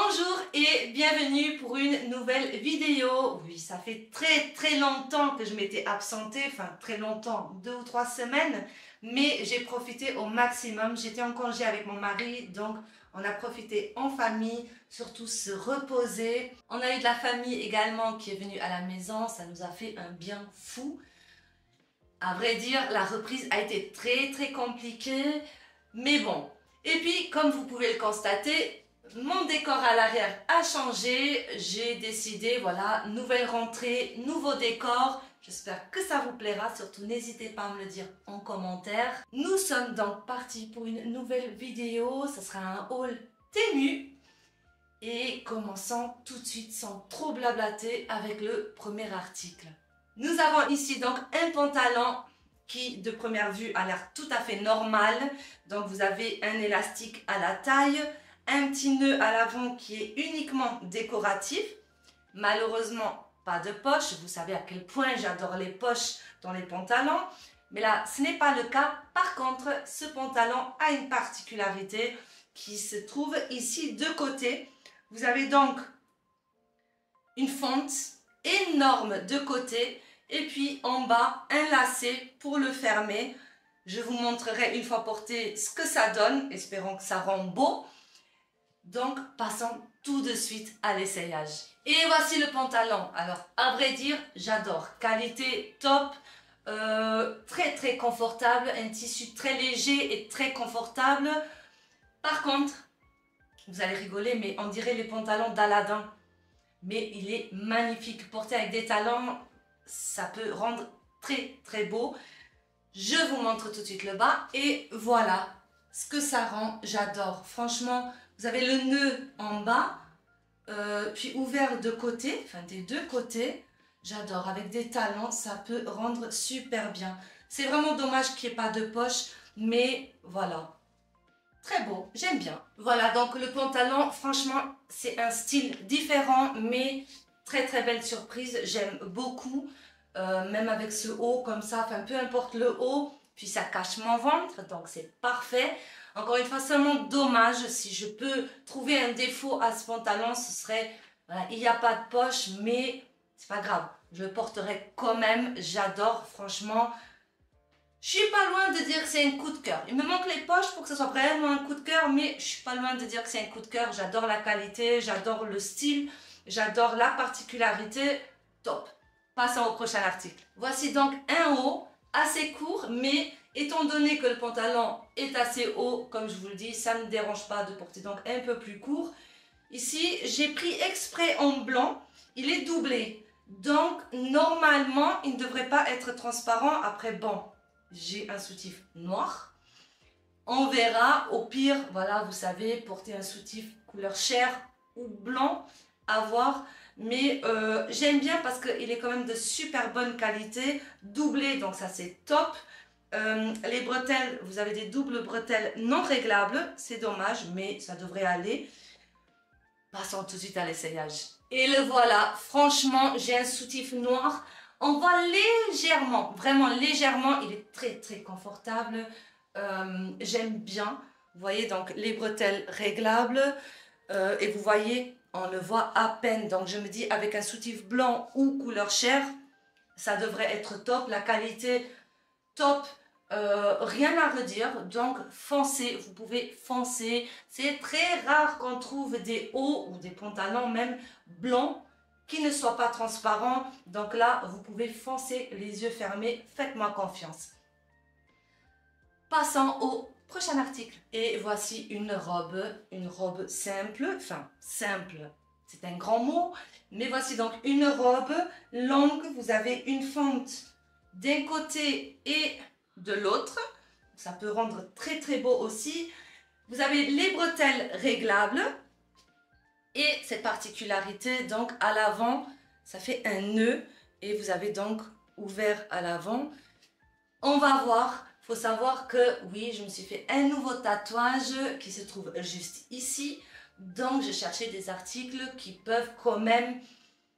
Bonjour et bienvenue pour une nouvelle vidéo. Oui, ça fait très longtemps que je m'étais absentée, enfin très longtemps, 2 ou 3 semaines, mais j'ai profité au maximum. J'étais en congé avec mon mari, donc on a profité en famille, surtout se reposer. On a eu de la famille également qui est venue à la maison, ça nous a fait un bien fou. À vrai dire, la reprise a été très compliquée, mais bon. Et puis, comme vous pouvez le constater, mon décor à l'arrière a changé. J'ai décidé, voilà, nouvelle rentrée, nouveau décor. J'espère que ça vous plaira. Surtout, n'hésitez pas à me le dire en commentaire. Nous sommes donc partis pour une nouvelle vidéo. Ce sera un haul Temu. Et commençons tout de suite sans trop blablater avec le premier article. Nous avons ici donc un pantalon qui de première vue a l'air tout à fait normal. Donc vous avez un élastique à la taille, un petit nœud à l'avant qui est uniquement décoratif. Malheureusement, pas de poche. Vous savez à quel point j'adore les poches dans les pantalons. Mais là, ce n'est pas le cas. Par contre, ce pantalon a une particularité qui se trouve ici de côté. Vous avez donc une fente énorme de côté et puis en bas un lacet pour le fermer. Je vous montrerai une fois porté ce que ça donne, espérons que ça rend beau. Donc passons tout de suite à l'essayage. Et voici le pantalon. Alors à vrai dire, j'adore. Qualité top, très confortable, un tissu très léger et très confortable. Par contre, vous allez rigoler, mais on dirait les pantalons d'Aladin. Mais il est magnifique. Porté avec des talons, ça peut rendre très beau. Je vous montre tout de suite le bas. Et voilà ce que ça rend. J'adore. Franchement, vous avez le nœud en bas, puis ouvert de côté, enfin des deux côtés. J'adore. Avec des talons, ça peut rendre super bien. C'est vraiment dommage qu'il n'y ait pas de poche, mais voilà. Très beau, j'aime bien. Voilà, donc le pantalon, franchement, c'est un style différent, mais très belle surprise. J'aime beaucoup, même avec ce haut comme ça, enfin peu importe le haut, puis ça cache mon ventre, donc c'est parfait. Encore une fois, seulement dommage, si je peux trouver un défaut à ce pantalon, ce serait, voilà, il n'y a pas de poche, mais c'est pas grave. Je le porterai quand même, j'adore, franchement. Je suis pas loin de dire que c'est un coup de cœur. Il me manque les poches pour que ce soit vraiment un coup de cœur, mais je suis pas loin de dire que c'est un coup de cœur. J'adore la qualité, j'adore le style, j'adore la particularité. Top. Passons au prochain article. Voici donc un haut assez court, mais étant donné que le pantalon est assez haut, comme je vous le dis, ça ne me dérange pas de porter donc un peu plus court. Ici, j'ai pris exprès en blanc. Il est doublé. Donc, normalement, il ne devrait pas être transparent. Après, bon, j'ai un soutif noir. On verra, au pire, voilà, vous savez, porter un soutif couleur chair ou blanc, à voir. Mais j'aime bien parce qu'il est quand même de super bonne qualité, doublé, donc ça c'est top. Les bretelles, vous avez des doubles bretelles non réglables, c'est dommage, mais ça devrait aller. Passons tout de suite à l'essayage. Et le voilà, franchement, j'ai un soutif noir. On voit légèrement, vraiment légèrement, il est très confortable. J'aime bien. Vous voyez donc les bretelles réglables. Et vous voyez, on le voit à peine. Donc je me dis avec un soutif blanc ou couleur chair, ça devrait être top. La qualité, top. Rien à redire, donc foncez, vous pouvez foncer. C'est très rare qu'on trouve des hauts ou des pantalons même blancs qui ne soient pas transparents. Donc là, vous pouvez foncer les yeux fermés, faites-moi confiance. Passons au prochain article. Et voici une robe simple, enfin simple, c'est un grand mot, mais voici donc une robe longue. Vous avez une fente d'un côté et de l'autre, ça peut rendre très beau aussi. Vous avez les bretelles réglables et cette particularité, donc à l'avant, ça fait un nœud et vous avez donc ouvert à l'avant. On va voir, faut savoir que oui, je me suis fait un nouveau tatouage qui se trouve juste ici, donc je cherchais des articles qui peuvent quand même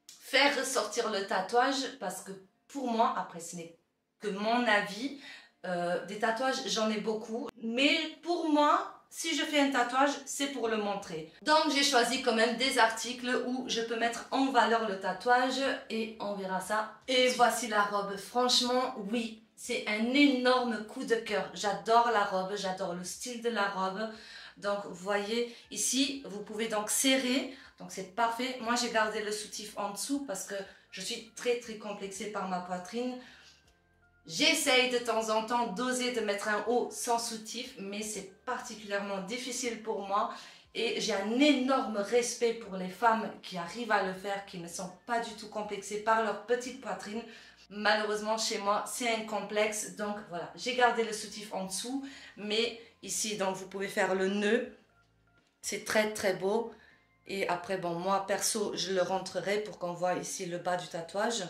faire ressortir le tatouage parce que pour moi, après ce n'est que mon avis, des tatouages, j'en ai beaucoup. Mais pour moi, Si je fais un tatouage, c'est pour le montrer. Donc j'ai choisi quand même des articles où je peux mettre en valeur le tatouage et on verra ça. Et voici la robe. Franchement, oui, c'est un énorme coup de cœur. J'adore la robe, j'adore le style de la robe. Donc vous voyez ici, vous pouvez donc serrer. Donc c'est parfait. Moi j'ai gardé le soutif en dessous parce que je suis très complexée par ma poitrine. J'essaye de temps en temps d'oser de mettre un haut sans soutif, mais c'est particulièrement difficile pour moi. Et j'ai un énorme respect pour les femmes qui arrivent à le faire, qui ne sont pas du tout complexées par leur petite poitrine. Malheureusement, chez moi, c'est un complexe. Donc voilà, j'ai gardé le soutif en dessous. Mais ici, donc vous pouvez faire le nœud. C'est très beau. Et après, bon, moi, perso, je le rentrerai pour qu'on voit ici le bas du tatouage.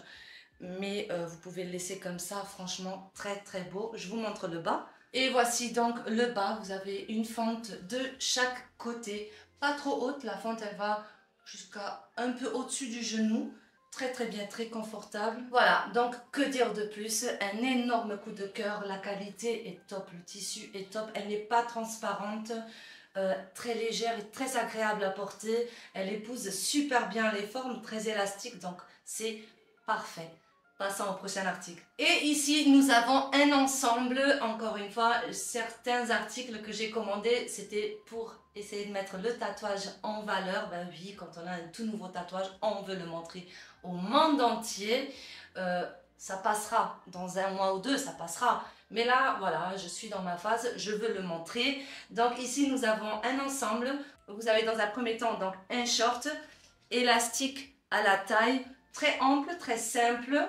Mais vous pouvez le laisser comme ça, franchement très beau. Je vous montre le bas. Et voici donc le bas. Vous avez une fente de chaque côté. Pas trop haute, la fente elle va jusqu'à un peu au-dessus du genou. Très bien, très confortable. Voilà, donc que dire de plus? Un énorme coup de cœur. La qualité est top, le tissu est top. Elle n'est pas transparente. Très légère et très agréable à porter. Elle épouse super bien les formes, très élastique, donc c'est parfait. Passons au prochain article. Et ici, nous avons un ensemble. Encore une fois, certains articles que j'ai commandés, c'était pour essayer de mettre le tatouage en valeur. Ben oui, quand on a un tout nouveau tatouage, on veut le montrer au monde entier. Ça passera dans un mois ou deux, ça passera. Mais là, voilà, je suis dans ma phase, je veux le montrer. Donc ici, nous avons un ensemble. Vous avez dans un premier temps donc un short, élastique à la taille, très ample, très simple.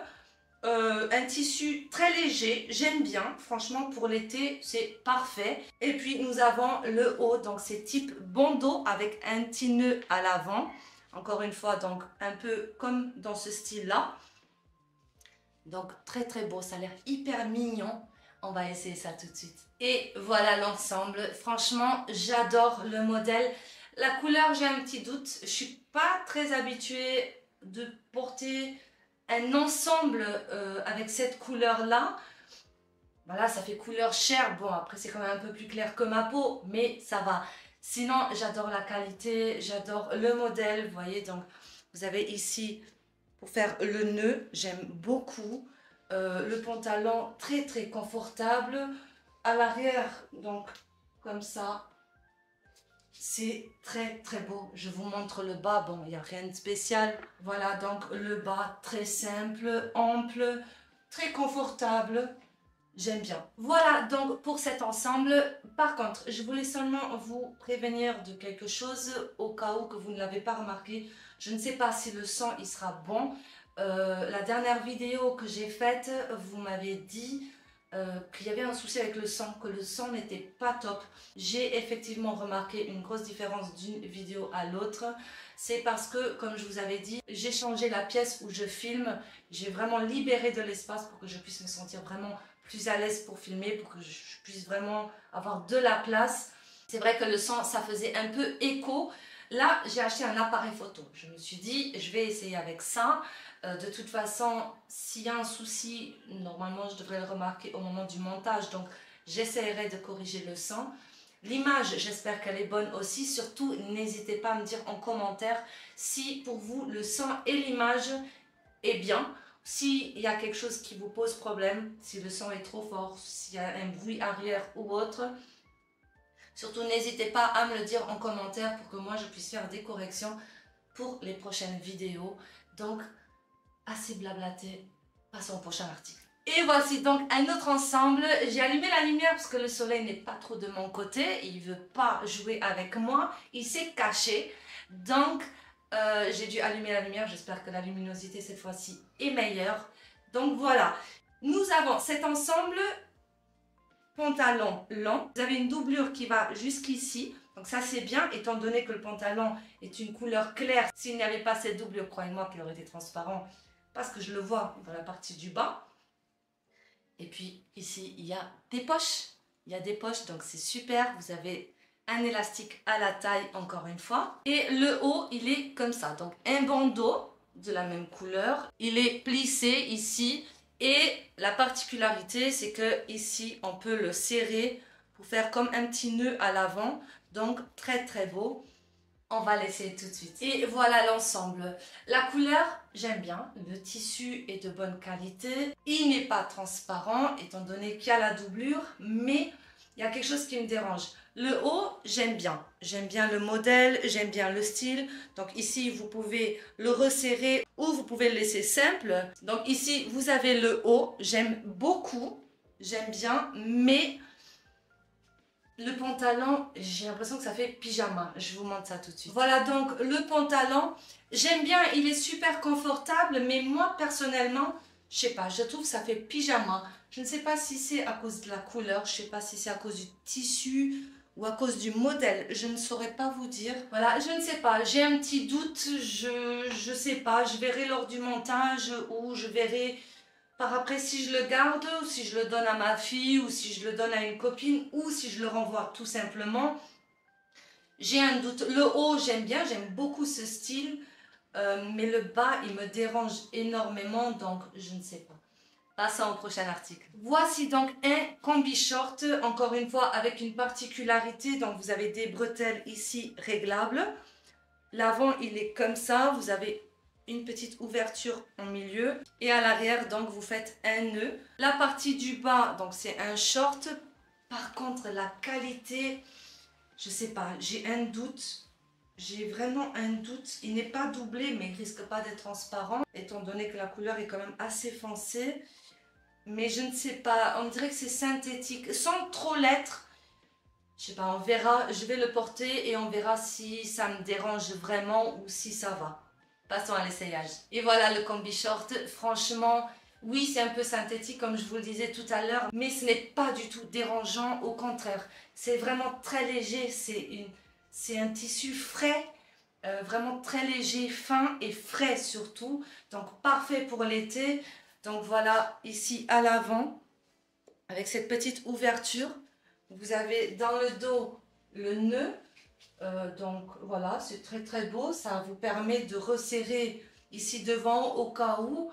Un tissu très léger, j'aime bien, franchement pour l'été c'est parfait. Et puis nous avons le haut, donc c'est type bandeau avec un petit nœud à l'avant. Encore une fois, donc un peu comme dans ce style là. Donc très beau, ça a l'air hyper mignon. On va essayer ça tout de suite. Et voilà l'ensemble, franchement j'adore le modèle. La couleur, j'ai un petit doute, je suis pas très habituée de porter un ensemble avec cette couleur là. Voilà, ça fait couleur chair. Bon, après c'est quand même un peu plus clair que ma peau, mais ça va. Sinon, j'adore la qualité, j'adore le modèle. Vous voyez, donc vous avez ici pour faire le nœud, j'aime beaucoup. Le pantalon très confortable. À l'arrière, donc comme ça. C'est très beau. Je vous montre le bas. Bon, il n'y a rien de spécial. Voilà, donc le bas très simple, ample, très confortable. J'aime bien. Voilà donc pour cet ensemble. Par contre, je voulais seulement vous prévenir de quelque chose au cas où que vous ne l'avez pas remarqué. Je ne sais pas si le son il sera bon. La dernière vidéo que j'ai faite, vous m'avez dit qu'il y avait un souci avec le son, que le son n'était pas top. J'ai effectivement remarqué une grosse différence d'une vidéo à l'autre. C'est parce que, comme je vous avais dit, j'ai changé la pièce où je filme. J'ai vraiment libéré de l'espace pour que je puisse me sentir vraiment plus à l'aise pour filmer, pour que je puisse vraiment avoir de la place. C'est vrai que le son, ça faisait un peu écho. Là, j'ai acheté un appareil photo. Je me suis dit, je vais essayer avec ça. De toute façon, s'il y a un souci, normalement, je devrais le remarquer au moment du montage. Donc, j'essaierai de corriger le son. L'image, j'espère qu'elle est bonne aussi. Surtout, n'hésitez pas à me dire en commentaire si pour vous, le son et l'image est bien. S'il y a quelque chose qui vous pose problème, si le son est trop fort, s'il y a un bruit arrière ou autre, surtout n'hésitez pas à me le dire en commentaire pour que moi je puisse faire des corrections pour les prochaines vidéos. Donc, assez blablaté, passons au prochain article. Et voici donc un autre ensemble. J'ai allumé la lumière parce que le soleil n'est pas trop de mon côté. Il ne veut pas jouer avec moi. Il s'est caché. Donc, j'ai dû allumer la lumière. J'espère que la luminosité cette fois-ci est meilleure. Donc voilà. Nous avons cet ensemble pantalon long. Vous avez une doublure qui va jusqu'ici. Donc ça c'est bien étant donné que le pantalon est une couleur claire. S'il n'y avait pas cette doublure, croyez-moi qu'il aurait été transparent. Parce que je le vois dans la partie du bas. Et puis ici, il y a des poches. Il y a des poches, donc c'est super. Vous avez un élastique à la taille, encore une fois. Et le haut, il est comme ça. Donc un bandeau de la même couleur. Il est plissé ici. Et la particularité, c'est que ici, on peut le serrer pour faire comme un petit nœud à l'avant. Donc très très beau. On va l'essayer tout de suite. Et voilà l'ensemble. La couleur, j'aime bien. Le tissu est de bonne qualité. Il n'est pas transparent étant donné qu'il y a la doublure, mais il y a quelque chose qui me dérange. Le haut, j'aime bien. J'aime bien le modèle, j'aime bien le style. Donc ici, vous pouvez le resserrer ou vous pouvez le laisser simple. Donc ici, vous avez le haut. J'aime beaucoup. J'aime bien, mais le pantalon, j'ai l'impression que ça fait pyjama. Je vous montre ça tout de suite. Voilà donc le pantalon. J'aime bien, il est super confortable, mais moi personnellement, je sais pas, je trouve que ça fait pyjama. Je ne sais pas si c'est à cause de la couleur, je sais pas si c'est à cause du tissu ou à cause du modèle. Je ne saurais pas vous dire. Voilà, je ne sais pas, j'ai un petit doute, je sais pas. Je verrai lors du montage ou je verrai par après si je le garde ou si je le donne à ma fille ou si je le donne à une copine ou si je le renvoie tout simplement. J'ai un doute. Le haut, j'aime bien, j'aime beaucoup ce style, mais le bas, il me dérange énormément, donc je ne sais pas. Passons au prochain article. Voici donc un combi short, encore une fois avec une particularité. Donc vous avez des bretelles ici réglables. L'avant, il est comme ça, vous avez une petite ouverture au milieu et à l'arrière donc vous faites un nœud. La partie du bas donc c'est un short. Par contre la qualité, je sais pas, j'ai un doute. J'ai vraiment un doute. Il n'est pas doublé mais il risque pas d'être transparent étant donné que la couleur est quand même assez foncée. Mais je ne sais pas, on dirait que c'est synthétique sans trop l'être. Je sais pas, on verra, je vais le porter et on verra si ça me dérange vraiment ou si ça va. Passons à l'essayage. Et voilà le combi short. Franchement, oui, c'est un peu synthétique comme je vous le disais tout à l'heure, mais ce n'est pas du tout dérangeant, au contraire. C'est vraiment très léger, c'est un tissu frais, vraiment très léger, fin et frais surtout. Donc parfait pour l'été. Donc voilà, ici à l'avant, avec cette petite ouverture. Vous avez dans le dos le nœud. Donc voilà, c'est très très beau, ça vous permet de resserrer ici devant au cas où.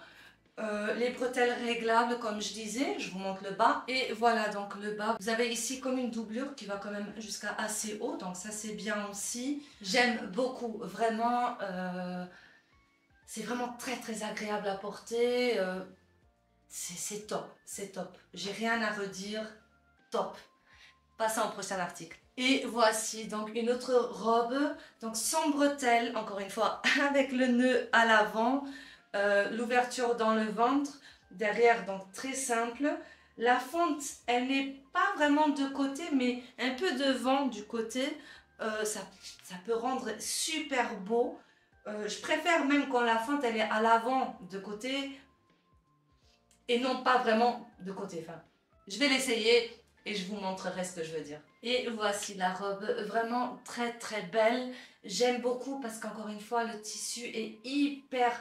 Les bretelles réglables comme je disais, je vous montre le bas. Et voilà donc le bas, vous avez ici comme une doublure qui va quand même jusqu'à assez haut, donc ça c'est bien aussi. J'aime beaucoup, vraiment, c'est vraiment très très agréable à porter, c'est top, c'est top. J'ai rien à redire, top. Passons au prochain article. Et voici donc une autre robe, donc sans bretelles, encore une fois, avec le nœud à l'avant, l'ouverture dans le ventre, derrière donc très simple. La fente, elle n'est pas vraiment de côté, mais un peu devant du côté, ça peut rendre super beau. Je préfère même quand la fente elle est à l'avant de côté et non pas vraiment de côté. Enfin, je vais l'essayer et je vous montrerai ce que je veux dire. Et voici la robe, vraiment très très belle. J'aime beaucoup parce qu'encore une fois, le tissu est hyper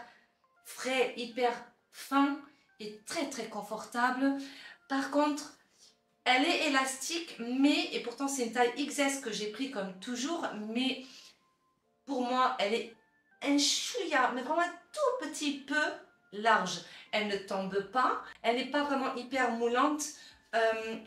frais, hyper fin et très très confortable. Par contre, elle est élastique, mais, et pourtant c'est une taille XS que j'ai pris comme toujours, mais pour moi, elle est un chouïa, mais vraiment un tout petit peu large. Elle ne tombe pas, elle n'est pas vraiment hyper moulante,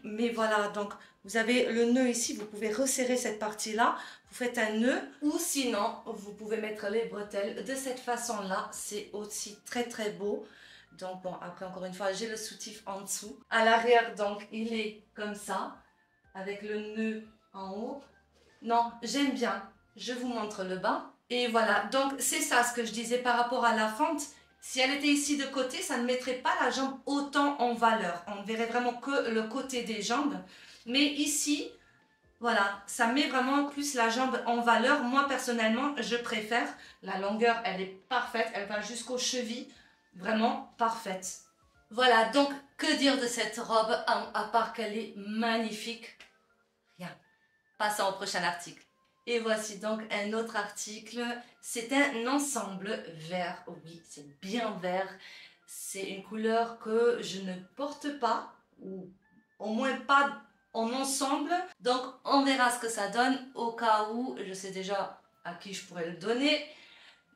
mais voilà, donc vous avez le nœud ici, vous pouvez resserrer cette partie-là, vous faites un nœud, ou sinon, vous pouvez mettre les bretelles de cette façon-là, c'est aussi très très beau. Donc bon, après encore une fois, j'ai le soutif en dessous. À l'arrière, donc, il est comme ça, avec le nœud en haut. Non, j'aime bien. Je vous montre le bas. Et voilà, donc c'est ça ce que je disais par rapport à la fente. Si elle était ici de côté, ça ne mettrait pas la jambe autant en valeur. On ne verrait vraiment que le côté des jambes. Mais ici, voilà, ça met vraiment plus la jambe en valeur. Moi, personnellement, je préfère. La longueur, elle est parfaite. Elle va jusqu'aux chevilles. Vraiment parfaite. Voilà, donc, que dire de cette robe à part qu'elle est magnifique? Rien. Passons au prochain article. Et voici donc un autre article. C'est un ensemble vert. Oui, c'est bien vert. C'est une couleur que je ne porte pas, ou au moins pas en ensemble. Donc, on verra ce que ça donne. Au cas où, je sais déjà à qui je pourrais le donner.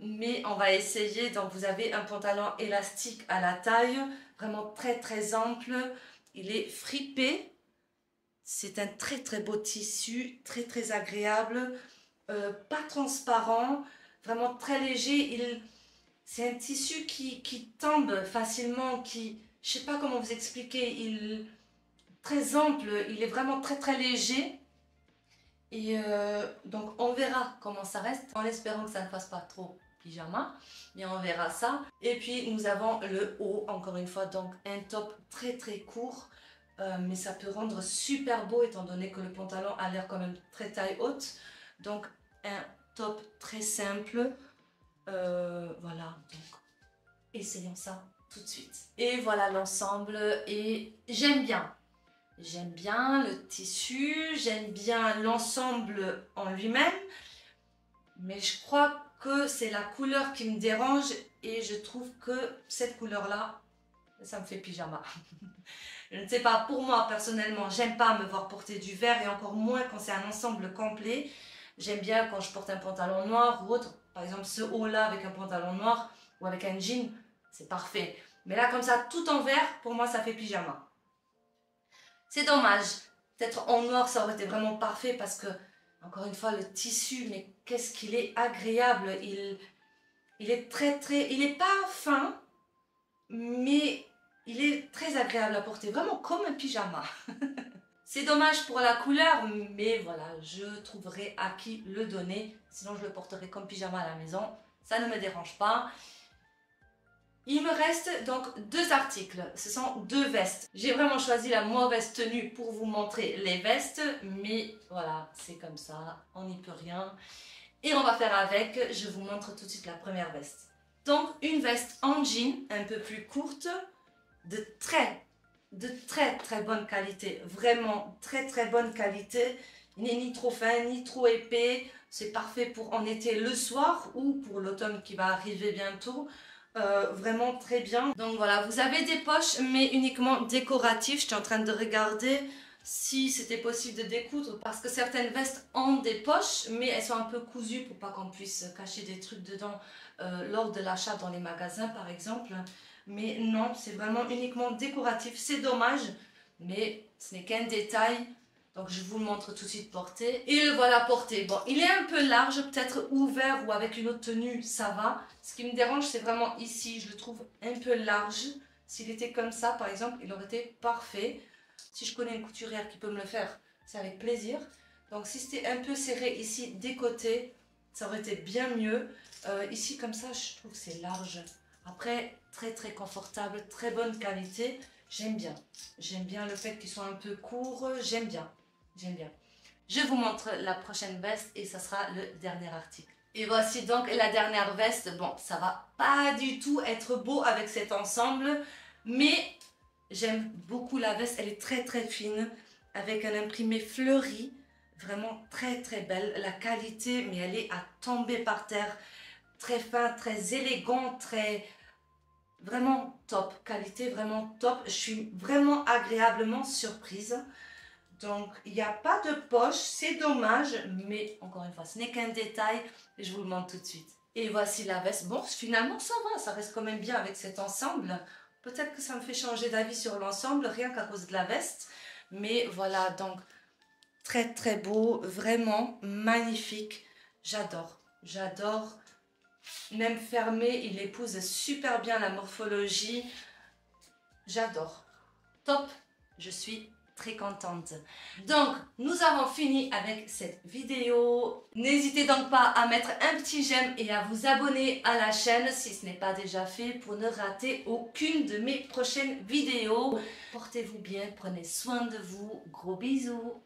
Mais on va essayer. Donc, vous avez un pantalon élastique à la taille. Vraiment très très ample. Il est fripé. C'est un très très beau tissu, très très agréable, pas transparent, vraiment très léger. C'est un tissu qui tombe facilement, je sais pas comment vous expliquer, très ample, il est vraiment très très léger. Et donc on verra comment ça reste, en espérant que ça ne fasse pas trop pyjama, mais on verra ça. Et puis nous avons le haut, encore une fois, donc un top très très court, mais ça peut rendre super beau étant donné que le pantalon a l'air quand même très taille haute. Donc un top très simple, voilà, donc essayons ça tout de suite. Et voilà l'ensemble, et j'aime bien. J'aime bien le tissu, j'aime bien l'ensemble en lui-même, mais je crois que c'est la couleur qui me dérange et je trouve que cette couleur-là, ça me fait pyjama. Je ne sais pas, pour moi personnellement, j'aime pas me voir porter du vert et encore moins quand c'est un ensemble complet. J'aime bien quand je porte un pantalon noir ou autre, par exemple ce haut-là avec un pantalon noir ou avec un jean, c'est parfait. Mais là comme ça, tout en vert, pour moi ça fait pyjama. C'est dommage, peut-être en noir ça aurait été vraiment parfait parce que, encore une fois, le tissu, mais qu'est-ce qu'il est agréable, il est il est pas fin, mais il est très agréable à porter, vraiment comme un pyjama. C'est dommage pour la couleur, mais voilà, je trouverai à qui le donner, sinon je le porterai comme pyjama à la maison, ça ne me dérange pas. Il me reste donc 2 articles, ce sont 2 vestes. J'ai vraiment choisi la mauvaise tenue pour vous montrer les vestes, mais voilà, c'est comme ça, on n'y peut rien. Et on va faire avec, je vous montre tout de suite la première veste. Donc une veste en jean, un peu plus courte, de très bonne qualité, vraiment très bonne qualité. Il n'est ni trop fin, ni trop épais, c'est parfait pour en été le soir ou pour l'automne qui va arriver bientôt. Vraiment très bien. Donc voilà, vous avez des poches mais uniquement décoratives. J'étais en train de regarder si c'était possible de découdre parce que certaines vestes ont des poches mais elles sont un peu cousues pour pas qu'on puisse cacher des trucs dedans lors de l'achat dans les magasins par exemple. Mais non, c'est vraiment uniquement décoratif. C'est dommage, mais ce n'est qu'un détail. Donc je vous le montre tout de suite porté. Et le voilà porté. Bon, il est un peu large, peut-être ouvert ou avec une autre tenue, ça va. Ce qui me dérange, c'est vraiment ici. Je le trouve un peu large. S'il était comme ça, par exemple, il aurait été parfait. Si je connais une couturière qui peut me le faire, c'est avec plaisir. Donc si c'était un peu serré ici, des côtés, ça aurait été bien mieux. Ici, comme ça, je trouve que c'est large. Après, très confortable, très bonne qualité. J'aime bien. J'aime bien le fait qu'ils soient un peu courts. J'aime bien. J'aime bien. Je vous montre la prochaine veste et ça sera le dernier article. Et voici donc la dernière veste. Bon, ça va pas du tout être beau avec cet ensemble, mais j'aime beaucoup la veste. Elle est très fine avec un imprimé fleuri. Vraiment très belle. La qualité, mais elle est à tomber par terre. Très fin, très élégant, vraiment top. Qualité vraiment top. Je suis vraiment agréablement surprise. Donc, il n'y a pas de poche, c'est dommage, mais encore une fois, ce n'est qu'un détail et je vous le montre tout de suite. Et voici la veste. Bon, finalement, ça va, ça reste quand même bien avec cet ensemble. Peut-être que ça me fait changer d'avis sur l'ensemble, rien qu'à cause de la veste. Mais voilà, donc, très beau, vraiment magnifique. J'adore, j'adore. Même fermé, il épouse super bien la morphologie. J'adore. Top, je suis très contente. Donc, nous avons fini avec cette vidéo. N'hésitez donc pas à mettre un petit j'aime et à vous abonner à la chaîne si ce n'est pas déjà fait pour ne rater aucune de mes prochaines vidéos. Portez-vous bien, prenez soin de vous. Gros bisous.